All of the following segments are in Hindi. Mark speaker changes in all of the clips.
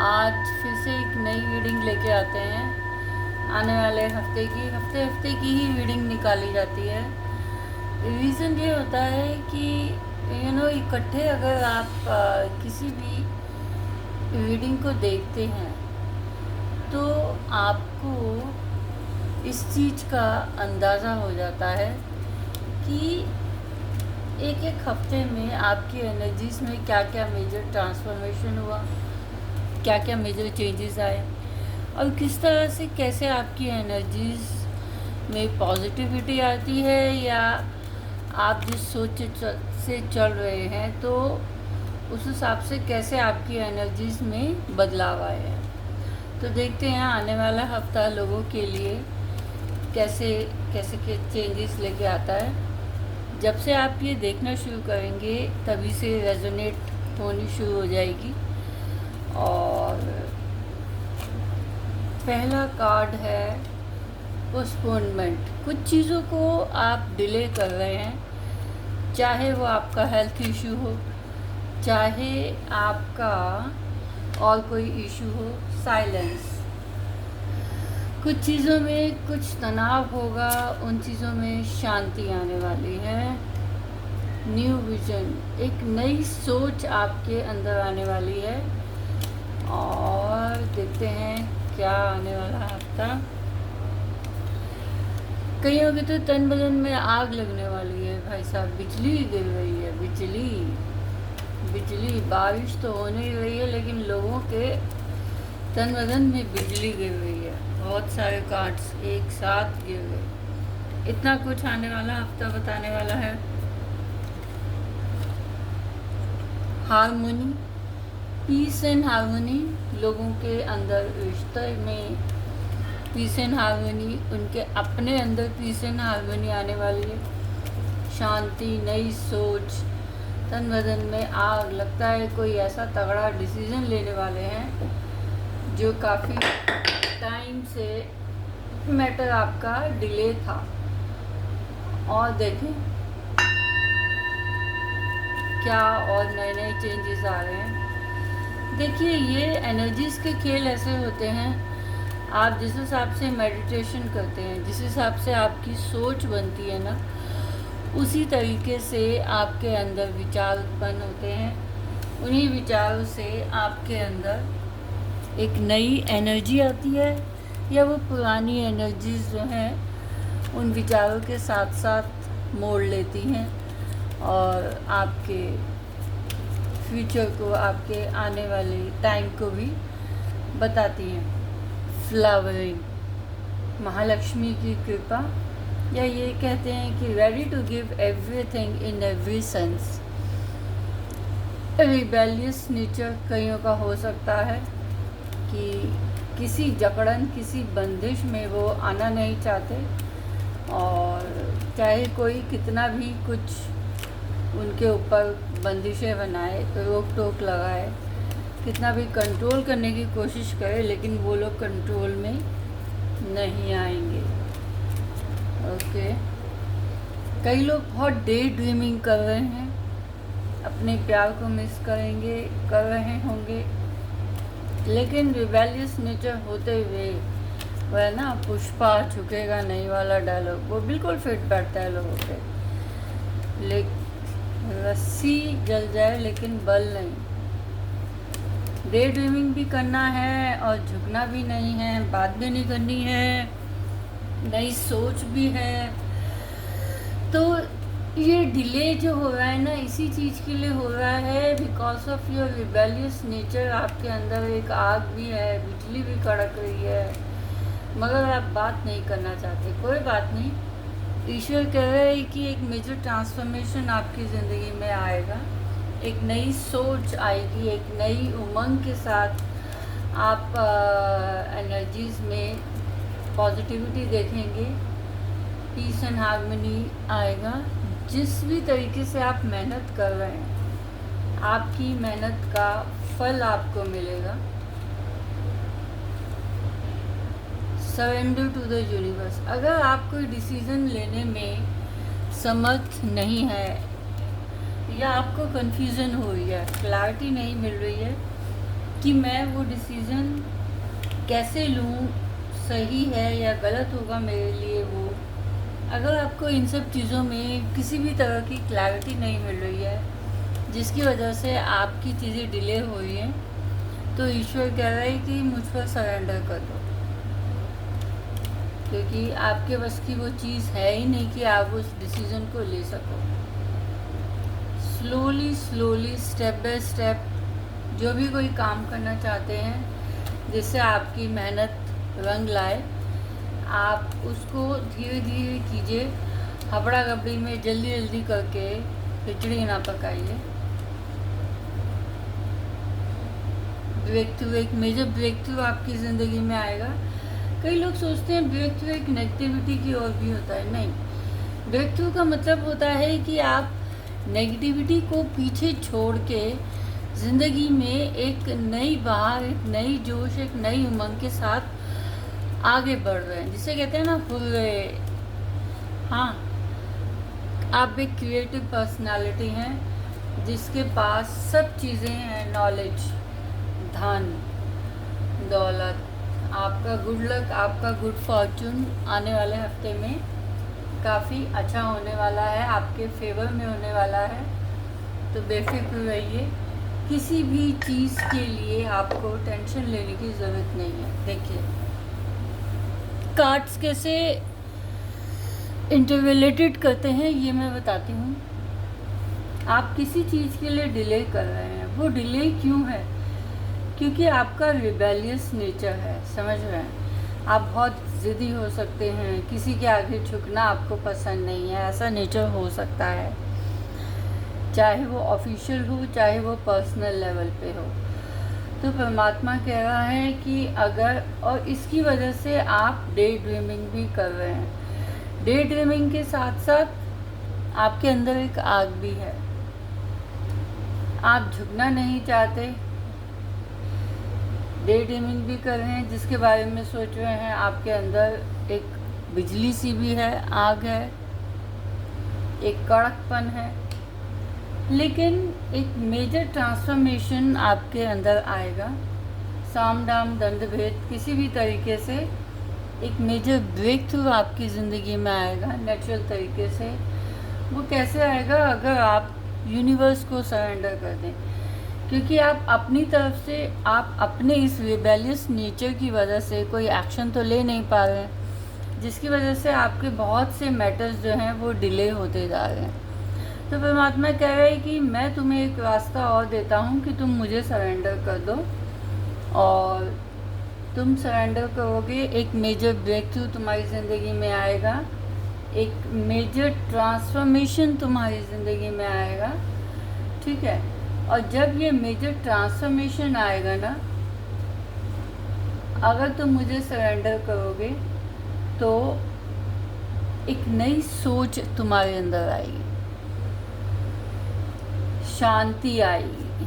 Speaker 1: आज फिर से एक नई रीडिंग लेके आते हैं। आने वाले हफ्ते की ही रीडिंग निकाली जाती है। रीज़न ये होता है कि इकट्ठे अगर आप किसी भी रीडिंग को देखते हैं तो आपको इस चीज़ का अंदाज़ा हो जाता है कि एक एक हफ्ते में आपकी एनर्जीज़ में क्या क्या मेजर ट्रांसफॉर्मेशन हुआ, क्या क्या मेजर चेंजेस आए और किस तरह से कैसे आपकी एनर्जीज़ में पॉजिटिविटी आती है, या आप जिस सोच से चल रहे हैं तो उस हिसाब से कैसे आपकी एनर्जीज़ में बदलाव आए हैं। तो देखते हैं आने वाला हफ्ता लोगों के लिए कैसे कैसे के चेंजेस लेके आता है। जब से आप ये देखना शुरू करेंगे तभी से रेजोनेट होनी शुरू हो जाएगी। और पहला कार्ड है पोस्टपोनमेंट। कुछ चीज़ों को आप डिले कर रहे हैं, चाहे वो आपका हेल्थ इशू हो, चाहे आपका और कोई इशू हो। साइलेंस, कुछ चीज़ों में कुछ तनाव होगा, उन चीज़ों में शांति आने वाली है। न्यू विजन, एक नई सोच आपके अंदर आने वाली है। और देखते हैं क्या आने वाला हफ्ता। कईयों के तो तन बदन में आग लगने वाली है भाई साहब, बिजली गिर रही है, बिजली बारिश तो हो नहीं रही है लेकिन लोगों के तन बदन में बिजली गिर रही है। बहुत सारे कार्ड्स एक साथ गिर गए। इतना कुछ आने वाला हफ्ता बताने वाला है। हारमोनी, पीस एंड हारमोनी, लोगों के अंदर रिश्ते में पीस एंड हारमोनी, उनके अपने अंदर पीस एंड हारमोनी आने वाली है। शांति, नई सोच, तन बदन में आग। लगता है कोई ऐसा तगड़ा डिसीजन लेने वाले हैं जो काफ़ी टाइम से मैटर आपका डिले था। और देखें क्या और नए नए चेंजेस आ रहे हैं। देखिए, ये एनर्जीज़ के खेल ऐसे होते हैं, आप जिस हिसाब से मेडिटेशन करते हैं, जिस हिसाब से आपकी सोच बनती है ना, उसी तरीके से आपके अंदर विचार उत्पन्न होते हैं। उन्हीं विचारों से आपके अंदर एक नई एनर्जी आती है, या वो पुरानी एनर्जीज जो हैं उन विचारों के साथ साथ मोड़ लेती हैं और आपके फ्यूचर को, आपके आने वाले टाइम को भी बताती हैं। फ्लावरिंग, महालक्ष्मी की कृपा, या ये कहते हैं कि ready to give everything in every sense. Rebellious nature कईयों का हो सकता है कि किसी जकड़न, किसी बंदिश में वो आना नहीं चाहते, और चाहे कोई कितना भी कुछ उनके ऊपर बंदिशें बनाए, रोक टोक लगाए, कितना भी कंट्रोल करने की कोशिश करे, लेकिन वो लोग कंट्रोल में नहीं आएंगे। ओके, कई लोग बहुत डे ड्रीमिंग कर रहे हैं, अपने प्यार को मिस कर रहे होंगे, लेकिन रिबेलियस नेचर होते हुए वह ना पुष्पा झुकेगा नहीं वाला डायलॉग वो बिल्कुल फिट बैठता है लोगों पे। रस्सी जल जाए लेकिन बल नहीं। डे ड्रीमिंग भी करना है और झुकना भी नहीं है, बात भी नहीं करनी है, नई सोच भी है। तो ये डिले जो हो रहा है ना, इसी चीज़ के लिए हो रहा है, because of your rebellious nature. आपके अंदर एक आग भी है, बिजली भी कड़क रही है, मगर आप बात नहीं करना चाहते। कोई बात नहीं, ईश्वर कह रहे हैं कि एक मेजर ट्रांसफॉर्मेशन आपकी ज़िंदगी में आएगा, एक नई सोच आएगी, एक नई उमंग के साथ आप एनर्जीज़ में पॉजिटिविटी देखेंगे, पीस एंड हार्मनी आएगा। जिस भी तरीके से आप मेहनत कर रहे हैं, आपकी मेहनत का फल आपको मिलेगा। Surrender to the universe. अगर आप कोई डिसीज़न लेने में समर्थ नहीं है, या आपको कन्फ्यूज़न हो रही है, क्लैरिटी नहीं मिल रही है, कि मैं वो डिसीज़न कैसे लूँ, सही है या गलत होगा मेरे लिए वो। अगर आपको इन सब चीज़ों में किसी भी तरह की क्लैरिटी नहीं मिल रही है, जिसकी वजह से आपकी चीज़ें डिले हो रही हैं, तो ईश्वर कह रहा है कि मुझ पर सरेंडर कर दो, क्योंकि आपके बस की वो चीज़ है ही नहीं कि आप उस डिसीज़न को ले सको। स्लोली स्टेप बाय स्टेप जो भी कोई काम करना चाहते हैं जिससे आपकी मेहनत रंग लाए, आप उसको धीरे धीरे कीजिए। हबड़ा गबड़ी में जल्दी जल्दी करके खिचड़ी ना पकाइए। ब्रेक थ्रू, एक मेजर ब्रेक थ्रू आपकी ज़िंदगी में आएगा। कई लोग सोचते हैं ब्रेक थ्रू एक नेगेटिविटी की ओर भी होता है। नहीं, ब्रेक थ्रू का मतलब होता है कि आप नेगेटिविटी को पीछे छोड़ के ज़िंदगी में एक नई बहार, एक नई जोश, एक नई उमंग के साथ आगे बढ़ रहे हैं, जिसे कहते हैं ना हुर्रे। हाँ, आप एक क्रिएटिव पर्सनालिटी हैं जिसके पास सब चीज़ें हैं, नॉलेज, धन, दौलत, आपका गुड लक, आपका गुड फॉर्चून आने वाले हफ्ते में काफ़ी अच्छा होने वाला है, आपके फेवर में होने वाला है। तो बेफिक्र रहिए, किसी भी चीज़ के लिए आपको टेंशन लेने की ज़रूरत नहीं है। देखिए, कार्ड्स कैसे इंटररिलेटेड करते हैं ये मैं बताती हूँ। आप किसी चीज़ के लिए डिले कर रहे हैं, वो डिले क्यों है? क्योंकि आपका रिबेलियस नेचर है, समझ रहे हैं? आप बहुत ज़िद्दी हो सकते हैं, किसी के आगे झुकना आपको पसंद नहीं है, ऐसा नेचर हो सकता है, चाहे वो ऑफिशियल हो, चाहे वो पर्सनल लेवल पे हो। तो परमात्मा कह रहा है कि अगर, और इसकी वजह से आप डे ड्रीमिंग भी कर रहे हैं। डे ड्रीमिंग के साथ साथ आपके अंदर एक आग भी है, आप झुकना नहीं चाहते, डे ड्रीमिंग भी कर रहे हैं, जिसके बारे में सोच रहे हैं, आपके अंदर एक बिजली सी भी है, आग है, एक कड़कपन है। लेकिन एक मेजर ट्रांसफॉर्मेशन आपके अंदर आएगा, साम दाम दंड भेद, किसी भी तरीके से एक मेजर ब्रेक थ्रू आपकी ज़िंदगी में आएगा नेचुरल तरीके से। वो कैसे आएगा? अगर आप यूनिवर्स को सरेंडर कर दें, क्योंकि आप अपनी तरफ से, आप अपने इस रिबेलियस नेचर की वजह से कोई एक्शन तो ले नहीं पा रहे हैं, जिसकी वजह से आपके बहुत से मैटर्स जो हैं वो डिले होते जा रहे हैं। तो परमात्मा कह रहे हैं कि मैं तुम्हें एक रास्ता और देता हूँ कि तुम मुझे सरेंडर कर दो, और तुम सरेंडर करोगे, एक मेजर ब्रेक थ्रू तुम्हारी ज़िंदगी में आएगा, एक मेजर ट्रांसफॉर्मेशन तुम्हारी ज़िंदगी में आएगा, ठीक है? और जब ये मेजर ट्रांसफॉर्मेशन आएगा ना, अगर तुम मुझे सरेंडर करोगे तो एक नई सोच तुम्हारे अंदर आएगी, शांति आएगी,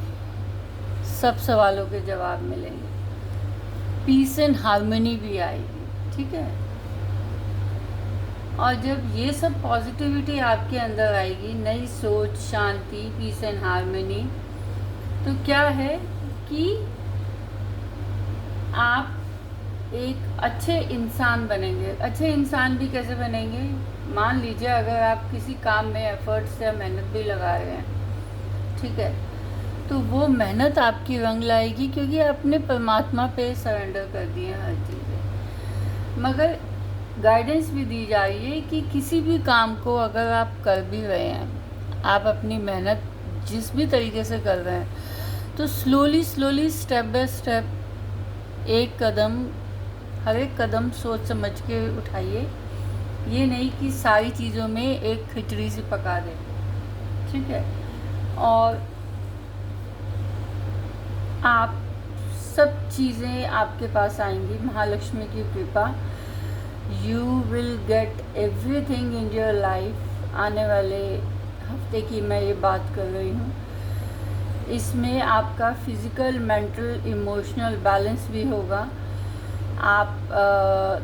Speaker 1: सब सवालों के जवाब मिलेंगे, पीस एंड हार्मनी भी आएगी, ठीक है? और जब ये सब पॉजिटिविटी आपके अंदर आएगी, नई सोच, शांति, पीस एंड हार्मनी, तो क्या है कि आप एक अच्छे इंसान बनेंगे। अच्छे इंसान भी कैसे बनेंगे? मान लीजिए अगर आप किसी काम में एफर्ट्स या मेहनत भी लगा रहे हैं, ठीक है, तो वो मेहनत आपकी रंग लाएगी, क्योंकि आपने परमात्मा पे सरेंडर कर दिए हर चीज़ें। मगर गाइडेंस भी दी जा रही है कि किसी भी काम को अगर आप कर भी रहे हैं, आप अपनी मेहनत जिस भी तरीके से कर रहे हैं, तो स्लोली स्टेप बाय स्टेप एक कदम, हर एक कदम सोच समझ के उठाइए। ये नहीं कि सारी चीज़ों में एक खिचड़ी सी पका दें, ठीक है? और आप सब चीज़ें आपके पास आएंगी, महालक्ष्मी की कृपा। You will get everything in your life. आने वाले हफ्ते की मैं ये बात कर रही हूँ, इसमें आपका फिज़िकल, मेंटल, इमोशनल बैलेंस भी होगा। आप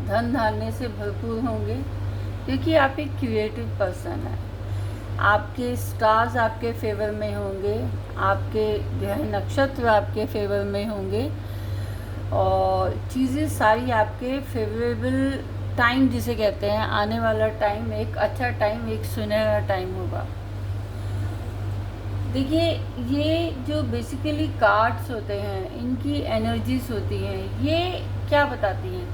Speaker 1: धन धान्य से भरपूर होंगे, क्योंकि आप एक क्रिएटिव पर्सन हैं। आपके स्टार्स आपके फेवर में होंगे, आपके ग्रह नक्षत्र आपके फेवर में होंगे और चीज़ें सारी आपके फेवरेबल टाइम जिसे कहते हैं, आने वाला टाइम एक अच्छा टाइम, एक सुनहरा टाइम होगा। देखिए, ये जो बेसिकली कार्ड्स होते हैं, इनकी एनर्जीज होती हैं, ये क्या बताती हैं?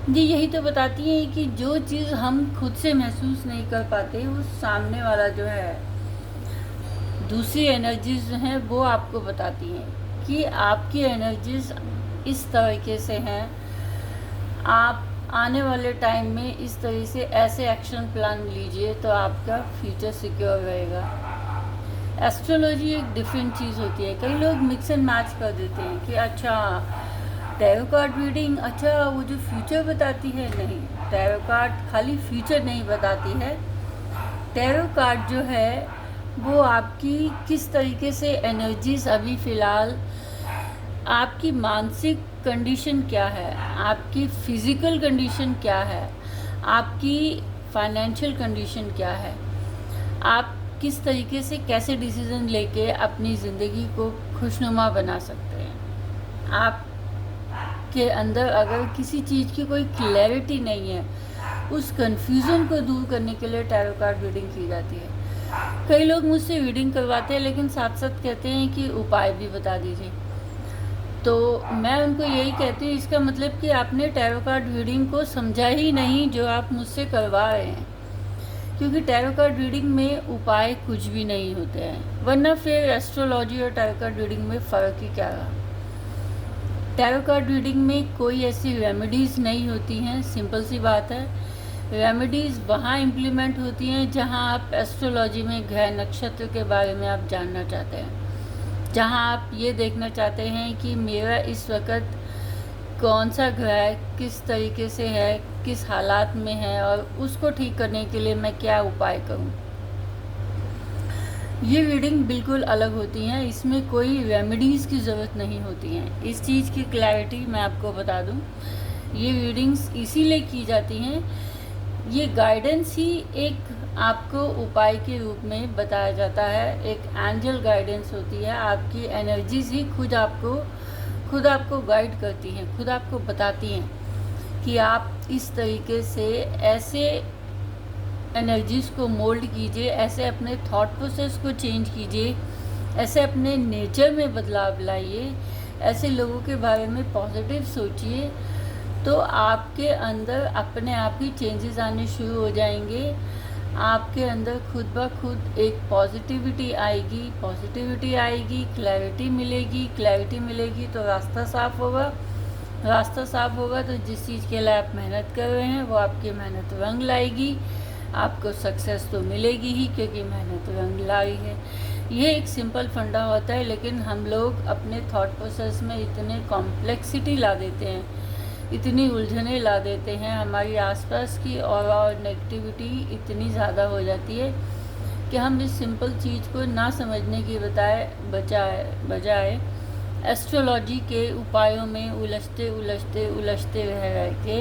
Speaker 1: ये यही तो बताती हैं कि जो चीज़ हम खुद से महसूस नहीं कर पाते, वो सामने वाला जो है, दूसरी एनर्जीज जो हैं वो आपको बताती हैं कि आपकी एनर्जीज इस तरीके से हैं, आप आने वाले टाइम में इस तरह से ऐसे एक्शन प्लान लीजिए तो आपका फ्यूचर सिक्योर रहेगा। एस्ट्रोलॉजी एक डिफरेंट चीज़ होती है। कई लोग मिक्स एंड मैच कर देते हैं कि अच्छा टैरो कार्ड रीडिंग, अच्छा वो जो फ्यूचर बताती है। नहीं, टैरो कार्ड खाली फ्यूचर नहीं बताती है। टैरो कार्ड जो है वो आपकी किस तरीके से एनर्जीज अभी फ़िलहाल, आपकी मानसिक कंडीशन क्या है, आपकी फिज़िकल कंडीशन क्या है, आपकी फाइनेंशियल कंडीशन क्या है, आप किस तरीके से कैसे डिसीज़न लेके अपनी ज़िंदगी को खुशनुमा बना सकते हैं। आपके अंदर अगर किसी चीज़ की कोई क्लैरिटी नहीं है, उस कन्फ्यूज़न को दूर करने के लिए टैरो कार्ड रीडिंग की जाती है। कई लोग मुझसे रीडिंग करवाते हैं लेकिन साथ साथ कहते हैं कि उपाय भी बता दीजिए। तो मैं उनको यही कहती हूँ, इसका मतलब कि आपने टैरो कार्ड रीडिंग को समझा ही नहीं जो आप मुझसे करवा रहे हैं, क्योंकि टैरो कार्ड रीडिंग में उपाय कुछ भी नहीं होते हैं, वरना फिर एस्ट्रोलॉजी और टैरो कार्ड रीडिंग में फ़र्क ही क्या रहा। टैरो कार्ड रीडिंग में कोई ऐसी रेमेडीज़ नहीं होती हैं, सिंपल सी बात है। रेमेडीज़ वहाँ इम्प्लीमेंट होती हैं जहाँ आप एस्ट्रोलॉजी में ग्रह नक्षत्र के बारे में आप जानना चाहते हैं, जहाँ आप ये देखना चाहते हैं कि मेरा इस वक्त कौन सा ग्रह किस तरीके से है, किस हालात में है और उसको ठीक करने के लिए मैं क्या उपाय करूं। ये रीडिंग बिल्कुल अलग होती हैं, इसमें कोई रेमेडीज़ की ज़रूरत नहीं होती हैं। इस चीज़ की क्लैरिटी मैं आपको बता दूं, ये रीडिंग्स इसीलिए की जाती हैं, ये गाइडेंस ही एक आपको उपाय के रूप में बताया जाता है, एक एंजल गाइडेंस होती है। आपकी एनर्जीज ही खुद आपको गाइड करती हैं, खुद आपको बताती हैं कि आप इस तरीके से ऐसे एनर्जीज़ को मोल्ड कीजिए, ऐसे अपने थॉट प्रोसेस को चेंज कीजिए, ऐसे अपने नेचर में बदलाव लाइए, ऐसे लोगों के बारे में पॉजिटिव सोचिए, तो आपके अंदर अपने आप ही चेंजेस आने शुरू हो जाएंगे। आपके अंदर खुद ब खुद एक पॉजिटिविटी आएगी, क्लैरिटी मिलेगी तो रास्ता साफ होगा तो जिस चीज़ के लिए आप मेहनत कर रहे हैं वो आपकी मेहनत रंग लाएगी। आपको सक्सेस तो मिलेगी ही, क्योंकि मेहनत रंग लाई है। ये एक सिंपल फंडा होता है, लेकिन हम लोग अपने थॉट प्रोसेस में इतने कॉम्प्लेक्सिटी ला देते हैं, इतनी उलझने ला देते हैं, हमारी आसपास की और नेगेटिविटी इतनी ज़्यादा हो जाती है कि हम इस सिंपल चीज़ को ना समझने की बजाय एस्ट्रोलॉजी के उपायों में उलझते रह के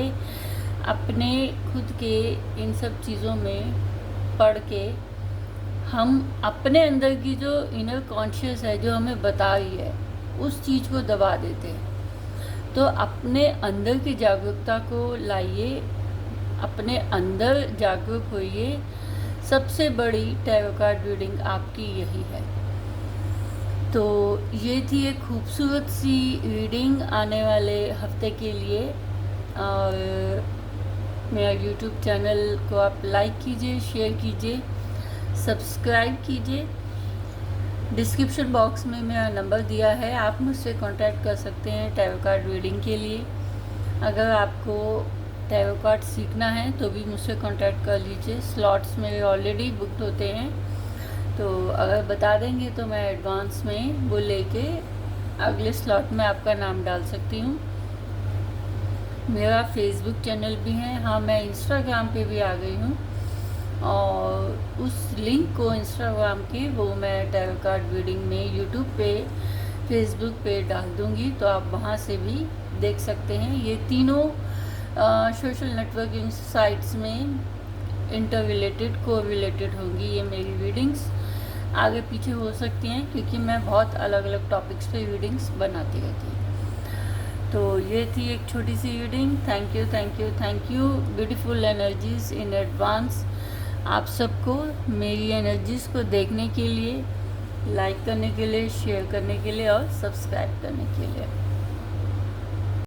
Speaker 1: अपने खुद के इन सब चीज़ों में पढ़ के हम अपने अंदर की जो इनर कॉन्शियस है, जो हमें बता रही है, उस चीज़ को दबा देते हैं। तो अपने अंदर की जागरूकता को लाइए, अपने अंदर जागरूक होइए। सबसे बड़ी टैरो कार्ड रीडिंग आपकी यही है। तो ये थी एक खूबसूरत सी रीडिंग आने वाले हफ्ते के लिए। और मेरा यूट्यूब चैनल को आप लाइक कीजिए, शेयर कीजिए, सब्सक्राइब कीजिए। डिस्क्रिप्शन बॉक्स में मेरा नंबर दिया है, आप मुझसे कांटेक्ट कर सकते हैं टैरो कार्ड रीडिंग के लिए। अगर आपको टैरो कार्ड सीखना है तो भी मुझसे कांटेक्ट कर लीजिए। स्लॉट्स मेरे ऑलरेडी बुकड होते हैं, तो अगर बता देंगे तो मैं एडवांस में वो लेके अगले स्लॉट में आपका नाम डाल सकती हूँ। मेरा फेसबुक चैनल भी है, हाँ मैं इंस्टाग्राम पे भी आ गई हूँ, और उस लिंक को इंस्टाग्राम की वो मैं टैरो कार्ड रीडिंग में यूट्यूब पे, फेसबुक पे डाल दूँगी, तो आप वहाँ से भी देख सकते हैं। ये तीनों सोशल नेटवर्किंग साइट्स में इंटर रिलेटेड को रिलेटेड होंगी ये मेरी रीडिंग्स। आगे पीछे हो सकती हैं क्योंकि मैं बहुत अलग अलग टॉपिक्स पे रीडिंग्स बनाती रहती हूँ। तो ये थी एक छोटी सी reading. Thank you thank you thank you beautiful energies in advance आप सबको, मेरी एनर्जीज़ को देखने के लिए, लाइक करने के लिए, शेयर करने के लिए और सब्सक्राइब करने के लिए।